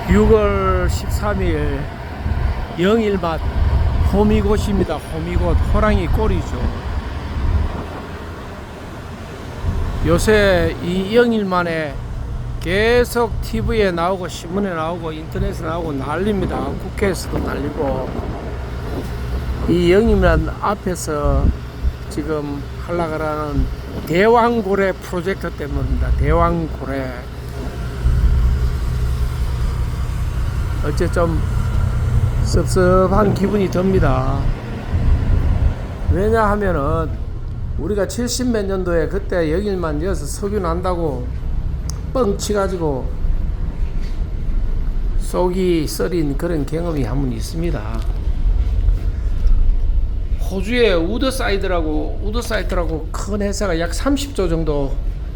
6월 13일 영일맛 호미곶입니다. 호미곶, 호랑이 꼴이죠. 요새 이 영일만에 계속 TV에 나오고 신문에 나오고 인터넷에 나오고 난립니다. 국회에서도 난리고. 이 영일만 앞에서 지금 하려고 하는 대왕고래 프로젝트 때문입니다. 대왕고래. 어째 좀 섭섭한 기분이 듭니다. 왜냐하면은 우리가 70몇 년도에 그때 영일만 여서 석유 난다고 뻥치가지고 속이 썰인 그런 경험이 한 번 있습니다. 호주의 우드사이드라고 큰 회사가 약 30조 정도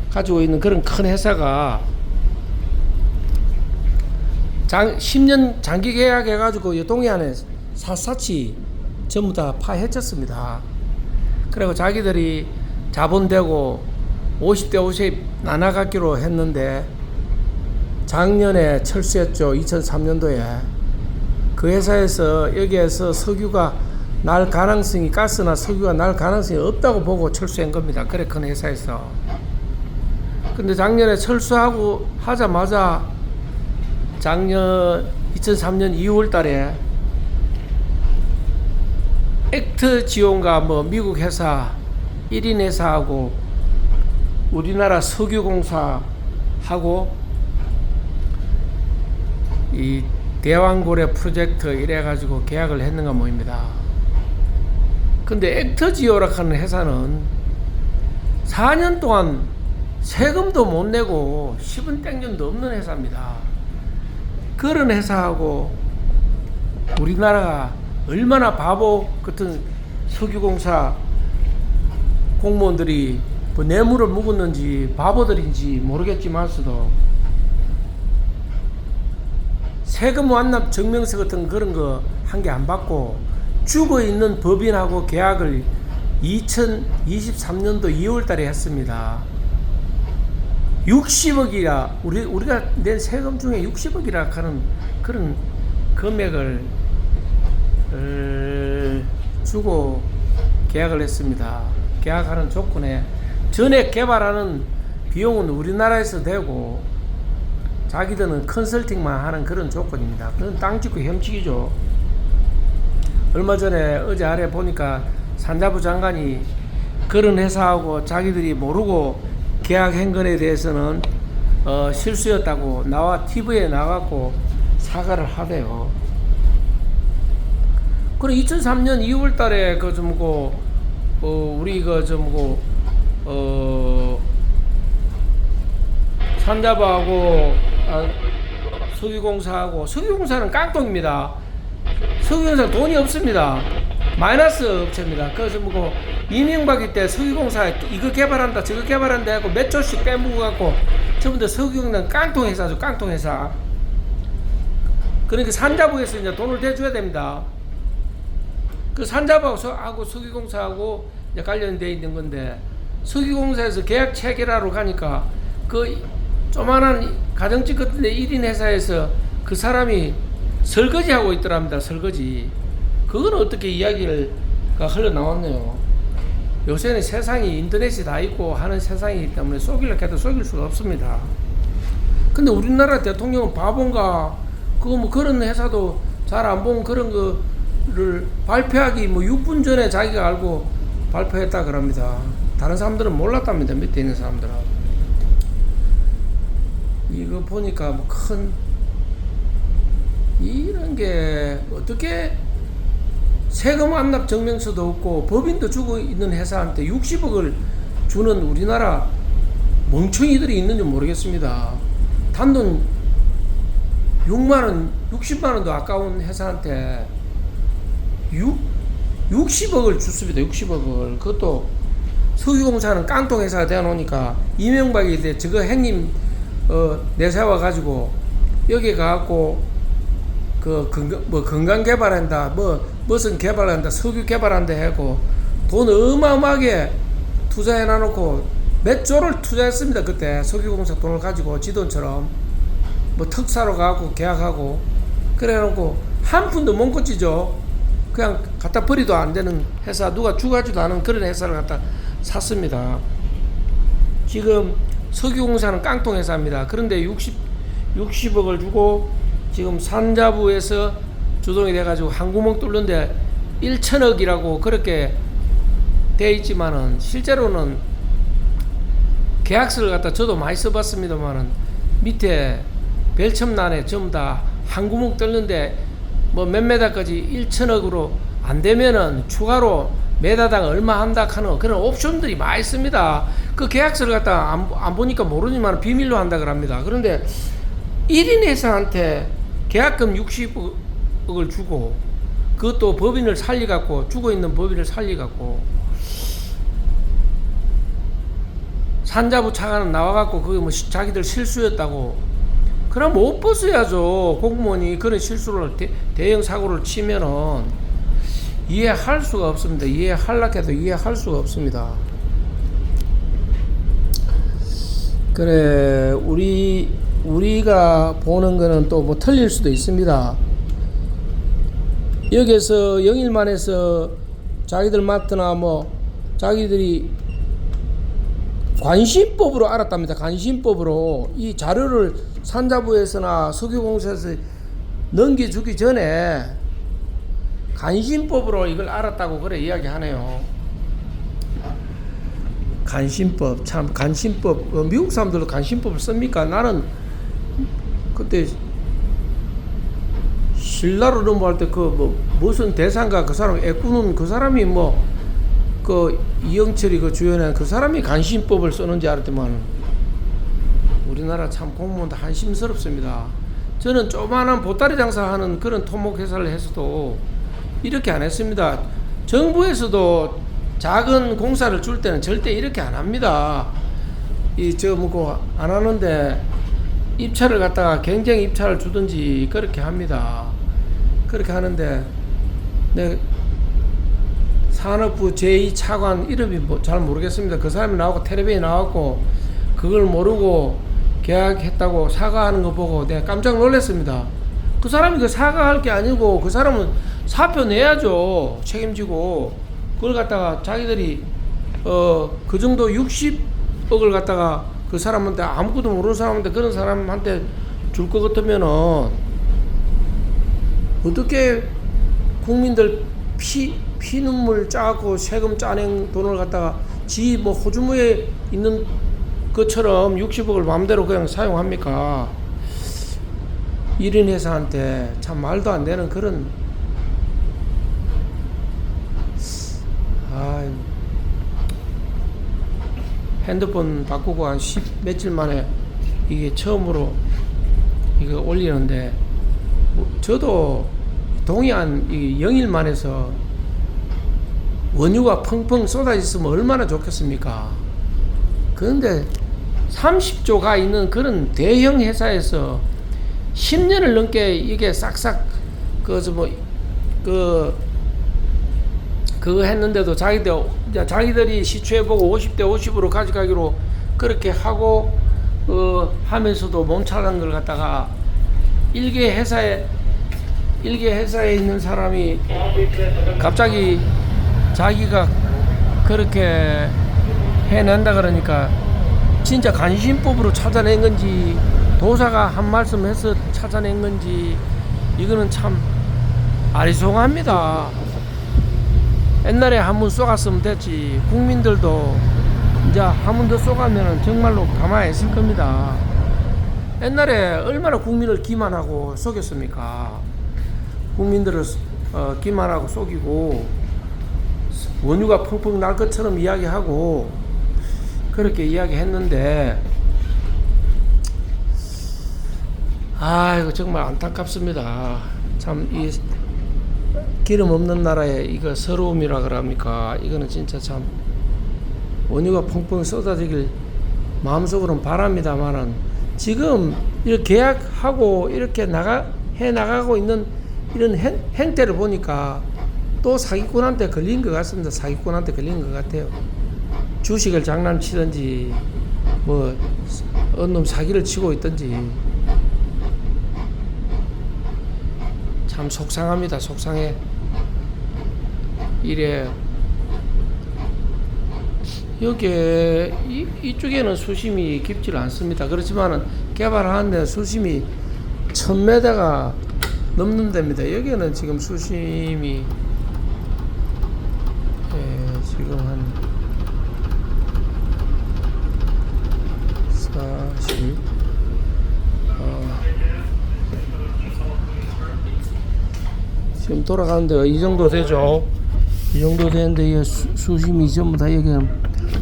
가지고 있는 그런 큰 회사가 10년 장기 계약 해가지고 동해안에 샅샅이 전부 다 파헤쳤습니다. 그리고 자기들이 자본되고 50대 50 나눠갖기로 했는데 작년에 철수했죠. 2003년도에. 그 회사에서 여기에서 석유가 날 가능성이, 가스나 석유가 날 가능성이 없다고 보고 철수한 겁니다. 그래 큰 회사에서. 근데 작년에 철수하고 하자마자 작년 2003년 2월 달에 액트 지온과 미국 회사 1인 회사하고 우리나라 석유공사하고 이 대왕고래 프로젝트 이래가지고 계약을 했는가 모입니다. 근데 액터지오라고 하는 회사는 4년 동안 세금도 못 내고 10원 땡전도 없는 회사입니다. 그런 회사하고 우리나라가 얼마나 바보 같은 석유공사 공무원들이 뇌물을 묵었는지 바보들인지 모르겠지만서도 세금 완납 증명서 같은 그런 거 한 개 안 받고 죽어있는 법인하고 계약을 2023년도 2월 달에 했습니다. 60억이라 우리가 낸 세금 중에 60억이라 하는 그런 금액을 주고 계약을 했습니다. 계약하는 조건에 전액 개발하는 비용은 우리나라에서 되고 자기들은 컨설팅만 하는 그런 조건입니다. 그건 땅 짓고 햄치기죠. 얼마 전에 어제 아래 보니까 산자부 장관이 그런 회사하고 자기들이 모르고 계약한 것에 대해서는 실수였다고 나와 TV에 나가고 사과를 하대요. 그럼 2003년 2월 달에 우리 산자부하고 석유공사는 깡통입니다. 석유공사는 돈이 없습니다. 마이너스 업체입니다. 그래서 이명박이 때 석유공사 이거 개발한다 저거 개발한다 하고 몇 조씩 빼먹어 갖고 전부 다 석유공사는 깡통회사죠. 깡통회사. 그러니까 산자부에서 이제 돈을 대줘야 됩니다. 그 산자부하고 석유공사하고 이제 관련되어 있는 건데 석유공사에서 계약 체결하러 가니까 그 조만한 가정집 같은데 1인 회사에서 그 사람이 설거지하고 있더랍니다. 설거지. 그건 어떻게 이야기가 흘러나왔네요. 요새는 세상이 인터넷이 다 있고 하는 세상이기 때문에 속이려고 해도 속일 수가 없습니다. 근데 우리나라 대통령은 바본가? 그거 그런 회사도 잘 안 본 그런 거를 발표하기 6분 전에 자기가 알고 발표했다 그럽니다. 다른 사람들은 몰랐답니다. 밑에 있는 사람들은. 이거 보니까 이런 게 어떻게 세금 완납 증명서도 없고 법인도 주고 있는 회사한테 60억을 주는 우리나라 멍청이들이 있는지 모르겠습니다. 단돈 6만원, 60만원도 아까운 회사한테 60억을 줬습니다. 60억을. 그것도 석유공사는 깡통회사가 되어놓으니까 이명박이 때 저거 행님 내세워가지고 여기 가갖고 건강 개발한다 무슨 개발한다 석유 개발한다 하고 돈 어마어마하게 투자해 놔놓고 몇 조를 투자했습니다. 그때 석유공사 돈을 가지고 지돈처럼 뭐 특사로 가고 계약하고 그래놓고 한 푼도 못 고치죠. 그냥 갖다 버리도 안 되는 회사, 누가 주가지도 않은 그런 회사를 갖다 샀습니다. 지금 석유공사는 깡통 회사입니다. 그런데 60억을 주고 지금 산자부에서 주동이 돼가지고 한 구멍 뚫는데 1천억이라고 그렇게 돼 있지만은 실제로는 계약서를 갖다 저도 많이 써봤습니다만은 밑에 별첨란에 전부 다 한 구멍 뚫는데 뭐 몇 메다까지 1천억으로 안 되면은 추가로 메다당 얼마 한다 하는 그런 옵션들이 많이 있습니다. 그 계약서를 갖다 안 보니까 모르지만 비밀로 한다 그럽니다. 그런데 1인 회사한테 계약금 60억을 주고 그것도 법인을 살리갖고 주고 있는 법인을 살리갖고 산자부 차관은 나와갖고 그게 뭐 자기들 실수였다고 그럼 못 벗어야죠. 공무원이 그런 실수를 대형 사고를 치면은 이해할 수가 없습니다. 이해하려고 해도 이해할 수가 없습니다. 그래 우리가 보는 거는 또 뭐 틀릴 수도 있습니다. 여기서 영일만에서 자기들 마트나 뭐 자기들이 관심법으로 알았답니다. 관심법으로 이 자료를 산자부에서나 석유공사에서 넘겨주기 전에 관심법으로 이걸 알았다고 그래 이야기하네요. 관심법, 참 관심법, 미국 사람들도 관심법을 씁니까? 나는 그때 신라로 넘어갈 때 그 뭐 무슨 대상가 그 사람 애꾸는 그 사람이 뭐 그 이영철이 그 주연한 그 사람이 관심법을 쓰는지 알았더만 우리나라 참 공무원도 한심스럽습니다. 저는 조그마한 보따리 장사하는 그런 토목회사를 해서도 이렇게 안 했습니다. 정부에서도 작은 공사를 줄 때는 절대 이렇게 안 합니다. 안 하는데 입찰을 갖다가 경쟁 입찰을 주든지 그렇게 합니다. 그렇게 하는데 내 산업부 제2차관 이름이 잘 모르겠습니다. 그 사람이 나오고 텔레비에 나왔고 그걸 모르고 계약했다고 사과하는 거 보고 내가 깜짝 놀랐습니다. 그 사람이 그 사과할 게 아니고 그 사람은 사표 내야죠. 책임지고 그걸 갖다가 자기들이 그 정도 60억을 갖다가 그 사람한테 아무것도 모르는 사람한테 그런 사람한테 줄 것 같으면은 어떻게 국민들 피눈물 짜고 세금 짜낸 돈을 갖다가 지 뭐 호주머니에 있는 것처럼 60억을 마음대로 그냥 사용합니까? 1인 회사한테 참 말도 안 되는 그런 핸드폰 바꾸고 한 10 며칠 만에 이게 처음으로 이거 올리는데 저도 동해안 이 영일만에서 원유가 펑펑 쏟아졌으면 얼마나 좋겠습니까? 그런데 30조가 있는 그런 대형 회사에서 10년을 넘게 이게 싹싹 그거 했는데도 자기들이 시추해보고 50대 50으로 가져가기로 그렇게 하고 하면서도 몸차는 걸 갖다가 일개 회사에 있는 사람이 갑자기 자기가 그렇게 해낸다 그러니까 진짜 관심법으로 찾아낸 건지 도사가 한 말씀 해서 찾아낸 건지 이거는 참 아리송합니다. 옛날에 한 번 쏘갔으면 됐지. 국민들도 이제 한 번 더 쏘가면 정말로 가만히 있을 겁니다. 옛날에 얼마나 국민을 기만하고 속였습니까? 국민들을 기만하고 속이고 원유가 펑펑 날 것처럼 이야기하고 그렇게 이야기했는데 이거 정말 안타깝습니다. 참 이 기름 없는 나라에 이거 서러움이라 그럽니까? 이거는 진짜 참 원유가 펑펑 쏟아지길 마음속으로는 바랍니다만은 지금 이렇게 계약하고 이렇게 나가고 있는 이런 행태를 보니까 또 사기꾼한테 걸린 것 같습니다. 사기꾼한테 걸린 것 같아요. 주식을 장난치든지 뭐 어느 놈 사기를 치고 있든지 참 속상합니다. 속상해. 이래 여기에 이쪽에는 수심이 깊지 않습니다. 그렇지만은 개발하는 데 수심이 1000m가 넘는 데입니다. 여기는 지금 수심이 지금 한 40 지금 돌아가는데 이 정도 되죠. 이 정도 되는데 이 수심이 전부 다 여기는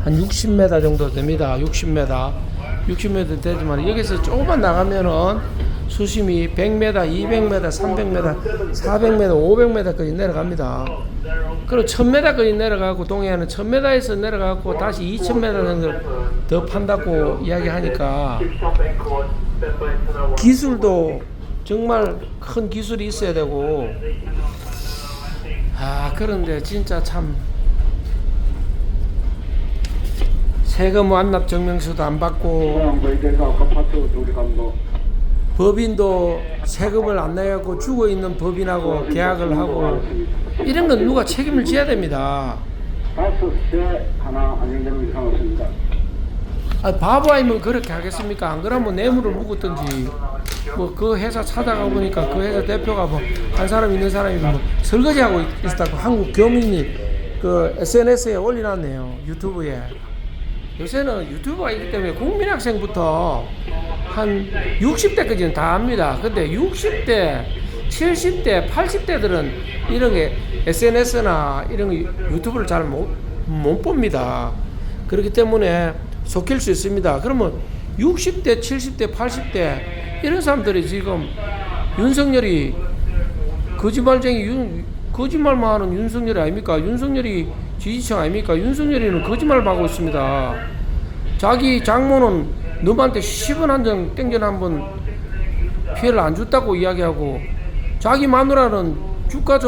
한 60m 정도 됩니다. 60m 되지만 여기서 조금만 나가면은 수심이 100m, 200m, 300m, 400m, 500m까지 내려갑니다. 그리고 1000m까지 내려가고 동해안은 1000m에서 내려가고 다시 2000m 정도 더 판다고 이야기하니까 기술도 정말 큰 기술이 있어야 되고 그런데 진짜 참 세금 완납 증명서도 안 받고 법인도 세금을 안 내고 죽어있는 법인하고 계약을 하고 이런 건 누가 책임을 져야 됩니다. 바보 아니면 그렇게 하겠습니까? 안 그러면 뇌물을 묵었든지 뭐 그 회사 찾아가 보니까 그 회사 대표가 뭐 한 사람 있는 사람이 뭐 설거지하고 있다고 한국 교민이 그 SNS에 올려놨네요. 유튜브에. 요새는 유튜브가 있기 때문에 국민학생부터 한 60대까지는 다 압니다. 근데 60대, 70대, 80대들은 이런 게 SNS나 이런 거 유튜브를 잘 못 봅니다. 그렇기 때문에 속일 수 있습니다. 그러면 60대, 70대, 80대 이런 사람들이 지금 윤석열이 거짓말만 하는 윤석열이 아닙니까? 윤석열이 지지층 아닙니까? 윤석열이는 거짓말을 하고 있습니다. 자기 장모는 너한테 10원 한 장 땡겨나 한번 피해를 안 줬다고 이야기하고 자기 마누라는 주가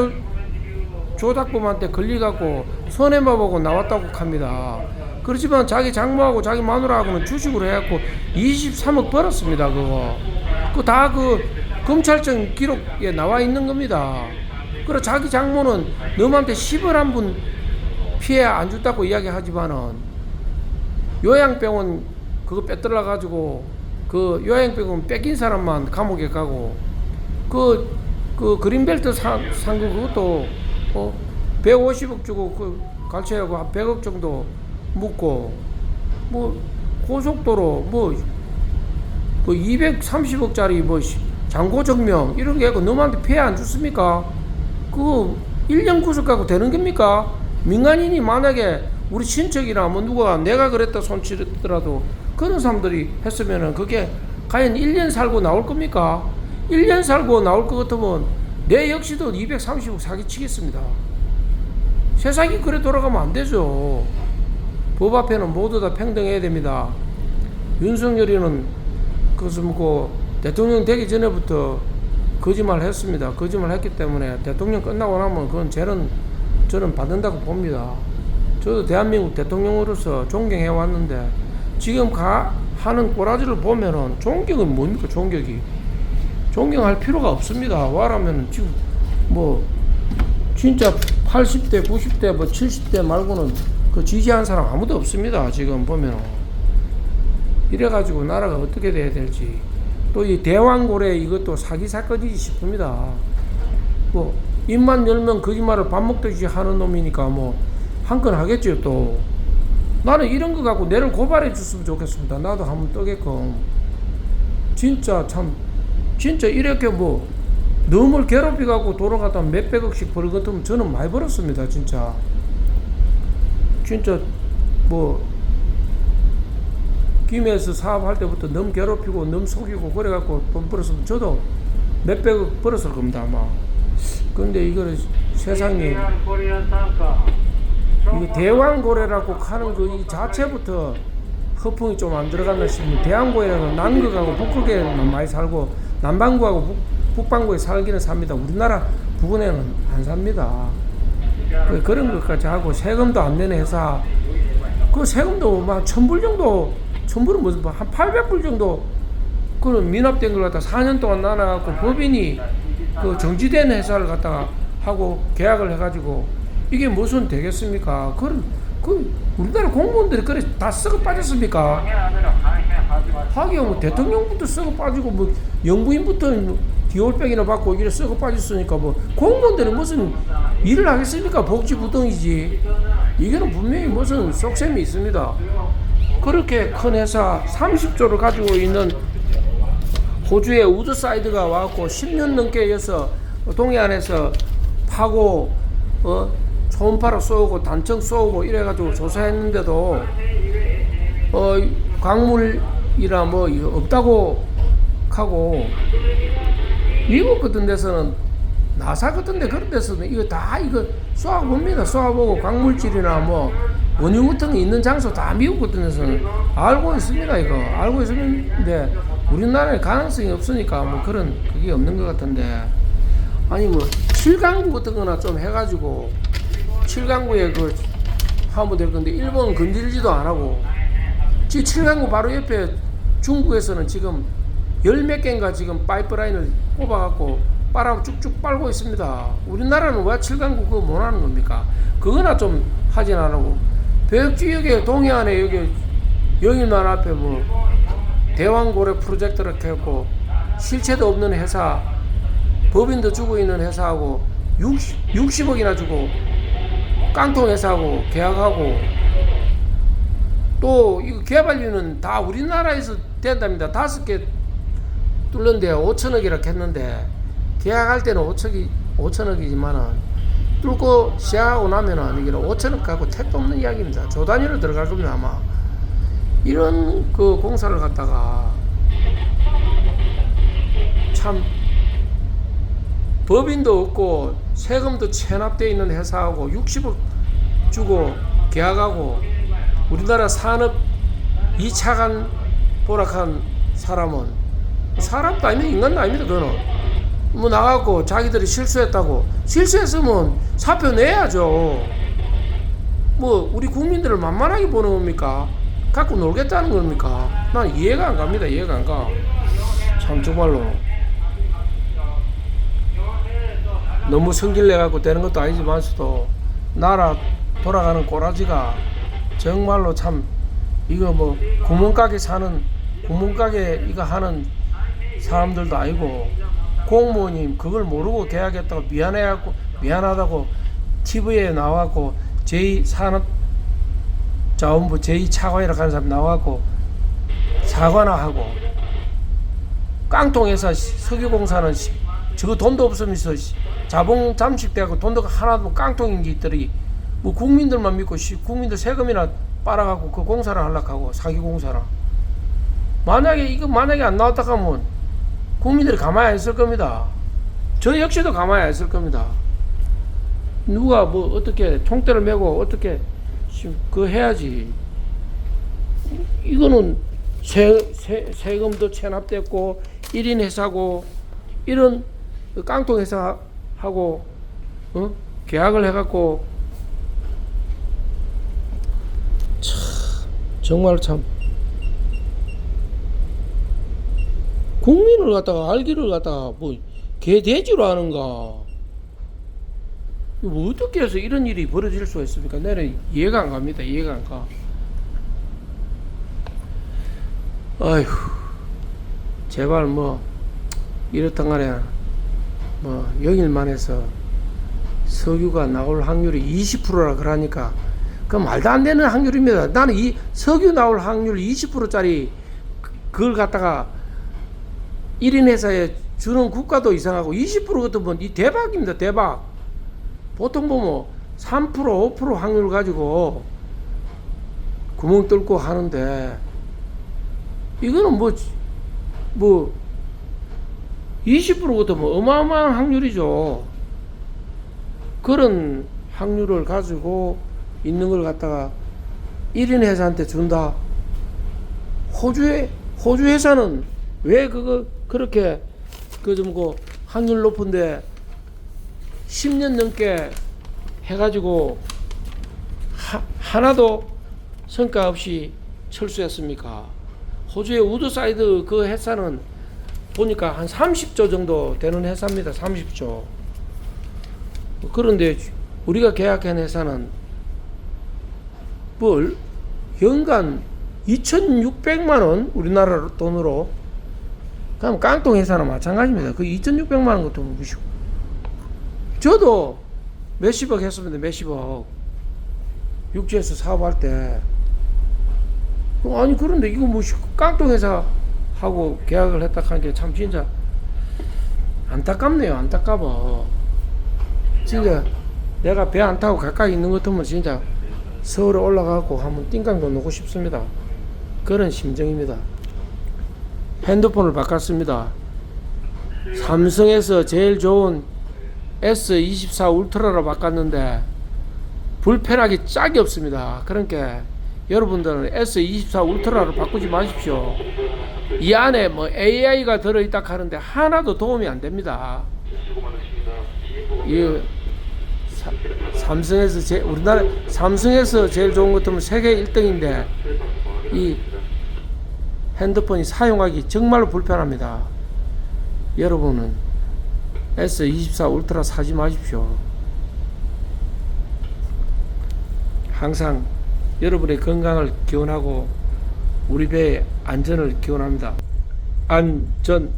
조작범한테 걸려갖고 손해봐보고 나왔다고 합니다. 그렇지만 자기 장모하고 자기 마누라하고는 주식으로 해갖고 23억 벌었습니다. 그거 다 검찰청 기록에 나와 있는 겁니다. 그리고 자기 장모는 너한테 10원 한 분 피해 안 줬다고 이야기하지만은 요양병원 그거 빼들어 가지고 그 요양병원 뺏긴 사람만 감옥에 가고 그 그린벨트 산 거 그것도 150억 주고 그 갈취하고 한 100억 정도 묻고 뭐 고속도로 뭐 230억짜리 뭐 잔고정명 이런 게 너한테 피해 안 줬습니까? 그거 1년 구속하고 되는 겁니까? 민간인이 만약에 우리 친척이나 뭐 누가 내가 그랬다 손치더라도 그런 사람들이 했으면은 그게 과연 1년 살고 나올 겁니까? 1년 살고 나올 것 같으면 내 역시도 230억 사기치겠습니다. 세상이 그래 돌아가면 안 되죠. 법 앞에는 모두 다 평등해야 됩니다. 윤석열이는 그것을 뭐 대통령 되기 전에부터 거짓말 했습니다. 거짓말 했기 때문에 대통령 끝나고 나면 그건 죄는 저는 받는다고 봅니다. 저도 대한민국 대통령으로서 존경해 왔는데 지금 하는 꼬라지를 보면은 존경은 뭡니까? 존경할 필요가 없습니다. 와라면 지금 뭐 진짜 80대, 90대, 뭐 70대 말고는 그 지지한 사람 아무도 없습니다. 지금 보면은 이래가지고 나라가 어떻게 돼야 될지. 또 이 대왕고래 이것도 사기 사건이지 싶습니다. 뭐 입만 열면 거짓말을 밥 먹듯이 하는 놈이니까 뭐 한 건 하겠죠. 또 나는 이런 거 갖고 내를 고발해 줬으면 좋겠습니다. 나도 한번 떠게끔. 진짜 이렇게 뭐 너무 괴롭히 갖고 돌아가다 몇백억씩 벌 것 같으면 저는 많이 벌었습니다. 진짜 뭐 김해에서 사업할 때부터 너무 괴롭히고 너무 속이고 그래갖고 돈 벌었으면 저도 몇백억 벌었을 겁니다 아마. 근데 이거는 세상에 이거 대왕고래라고 하는 거 이 자체부터 허풍이 좀 안 들어갔나 싶으면 대왕고래는 남극하고 북극에만 많이 살고 남반구하고 북반구에 살기는 삽니다. 우리나라 부근에는 안 삽니다. 그런 것까지 하고 세금도 안 내는 회사 그 세금도 막 1000불 정도 1000불은 무슨 한 800불 정도 그런 미납된 걸 갖다 4년 동안 나눠갖고 법인이 그 정지된 회사를 갖다가 하고 계약을 해가지고 이게 무슨 되겠습니까? 그 우리나라 공무원들이 그래 다 썩어 빠졌습니까? 하기야 뭐 대통령부터 썩어 빠지고 뭐 영부인부터 디올백이나 받고 이래 썩어 빠졌으니까 뭐 공무원들은 무슨 일을 하겠습니까? 복지부동이지. 이게는 분명히 무슨 속셈이 있습니다. 그렇게 큰 회사 30조를 가지고 있는 호주의 우드사이드가 와갖고 10년 넘게 해서 동해안에서 파고 초음파로 쏘고 단청 쏘고 이래가지고 조사했는데도 광물이라 뭐 없다고 하고, 미국 같은 데서는 나사 같은 데 그런 데서는 이거 다 이거 쏘아봅니다. 쏘아보고 광물질이나 뭐 원유 같은 게 있는 장소 다 미국 같은 데서는 알고 있습니다. 이거 알고 있었는데 우리나라에 가능성이 없으니까 뭐 그런 그게 없는 것 같은데, 아니 뭐 7강구 같은 거나 좀 해가지고 7강구에 그 하면 될 건데 일본은 건들지도 안 하고, 지금 7강구 바로 옆에 중국에서는 지금 열 몇 개인가 지금 파이프라인을 꼽아갖고 빨아 쭉쭉 빨고 있습니다. 우리나라는 왜 7강구 그거 못 하는 겁니까? 그거나 좀 하진 안 하고, 배역지역에 동해안에 여기 영일만 앞에 뭐 대왕고래 프로젝트를 했고 실체도 없는 회사, 법인도 주고 있는 회사하고 60억이나 주고 깡통 회사하고 계약하고, 또 이거 개발료는 다 우리나라에서 된답니다. 5개 뚫는데 5천억이라 했는데 계약할 때는 5천억이지만은 뚫고 시작하고 나면은 이게 5천억 갖고 택도 없는 이야기입니다. 조 단위로 들어갈 겁니다 아마. 이런 그 공사를 갖다가 참 법인도 없고 세금도 체납되어 있는 회사하고 60억 주고 계약하고, 우리나라 산업 2차간 보락한 사람은 사람도 아니면 인간도 아닙니다. 그거는 뭐 나가고 자기들이 실수했다고, 실수했으면 사표 내야죠. 뭐 우리 국민들을 만만하게 보는 겁니까? 갖고 놀겠다는 겁니까? 난 이해가 안 갑니다. 이해가 안 가. 참 정말로 너무 성질 내갖고 되는 것도 아니지만서도 나라 돌아가는 꼬라지가 정말로 참, 이거 뭐 구멍가게 사는 구멍가게 이거 하는 사람들도 아니고, 공무원님 그걸 모르고 계약했다고 미안하다고 TV에 나와갖고 제2산업자원부 제2차관이라고 하는 사람 나와갖고 사과나 하고, 깡통회사 석유공사는 저거 돈도 없으면서 자본 잠식돼갖고 돈도 하나도 깡통인 게 있더니 뭐 국민들만 믿고 국민들 세금이나 빨아갖고 그 공사를 하려고 하고, 사기공사를. 만약에 안 나왔다 하면 국민들이 가만히 안 있을 겁니다. 저 역시도 가만히 안 있을 겁니다. 누가 뭐 어떻게 총대를 메고 어떻게 그거 해야지. 이거는 세금도 체납됐고 1인 회사고 이런 깡통 회사하고 계약을 해갖고 참 정말 참 국민을 갖다가 알기를 갖다가 뭐 개돼지로 하는가. 뭐 어떻게 해서 이런 일이 벌어질 수가 있습니까? 나는 이해가 안 갑니다. 이해가 안 가. 아휴, 제발 뭐 이렇단 간에 뭐 영일만해서 석유가 나올 확률이 20%라 그러니까 그 말도 안 되는 확률입니다. 나는 이 석유 나올 확률 20%짜리 그걸 갖다가 1인 회사에 주는 국가도 이상하고 20% 같으면 이 대박입니다. 대박. 보통 보면 3% 5% 확률 가지고 구멍 뚫고 하는데, 이거는 뭐 20% 같으면 어마어마한 확률이죠. 그런 확률을 가지고 있는 걸 갖다가 1인 회사한테 준다. 호주 회사는 왜 그렇게 확률 높은데 10년 넘게 해가지고 하나도 성과 없이 철수했습니까? 호주의 우드사이드 그 회사는 보니까 한 30조 정도 되는 회사입니다. 30조. 그런데 우리가 계약한 회사는 뭘 연간 2,600만 원 우리나라 돈으로, 그럼 깡통 회사나 마찬가지입니다. 그 2,600만 원 것도 무시고. 저도 몇십억 했습니다. 몇십억. 육지에서 사업할 때. 아니 그런데 이거 뭐 깡통 회사 하고 계약을 했다 하는 게 참 진짜 안타깝네요. 안타까워. 진짜 내가 배 안 타고 가까이 있는 것 같으면 진짜 서울에 올라가고 한번 띵깡도 놓고 싶습니다. 그런 심정입니다. 핸드폰을 바꿨습니다. 삼성에서 제일 좋은 S24 울트라로 바꿨는데 불편하기 짝이 없습니다. 그러니까 여러분들은 S24 울트라로 바꾸지 마십시오. 이 안에 뭐 AI가 들어있다 하는데 하나도 도움이 안 됩니다. 이 삼성에서 우리나라 삼성에서 제일 좋은 것 같으면 세계 1등인데 이 핸드폰이 사용하기 정말로 불편합니다. 여러분은 S24 울트라 사지 마십시오. 항상 여러분의 건강을 기원하고 우리 배의 안전을 기원합니다. 안전